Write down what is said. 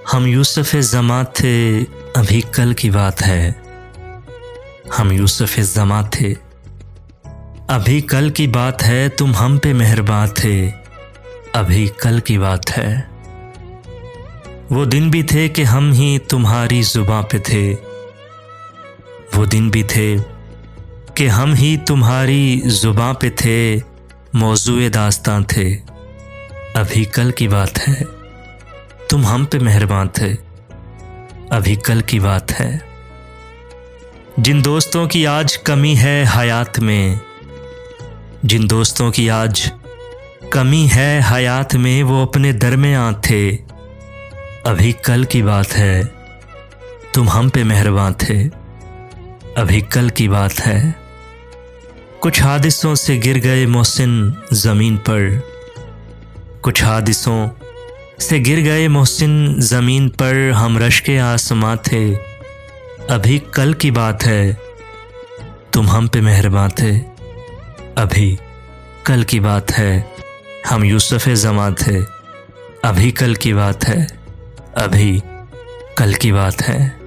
हम यूसुफ़ ज़मां थे, अभी कल की बात है। हम यूसुफ़ ज़मां थे, अभी कल की बात है। तुम हम पे मेहरबान थे, अभी कल की बात है। वो दिन भी थे कि हम ही तुम्हारी ज़ुबां पे थे। वो दिन भी थे कि हम ही तुम्हारी ज़ुबां पे थे। मौज़ूए दास्तां थे, अभी कल की बात है। तुम हम पे मेहरबान थे, अभी कल की बात है। जिन दोस्तों की आज कमी है हयात में, जिन दोस्तों की आज कमी है हयात में, वो अपने दरमियां थे, अभी कल की बात है। तुम हम पे मेहरबान थे, अभी कल की बात है। कुछ हादिसों से गिर गए मोहसिन ज़मीन पर, कुछ हादिसों से गिर गए मोहसिन ज़मीन पर। हम रश्के आसमां थे, अभी कल की बात है। तुम हम पे मेहरबान थे, अभी कल की बात है। हम यूसुफ़ ज़मां थे, अभी कल की बात है, अभी कल की बात है।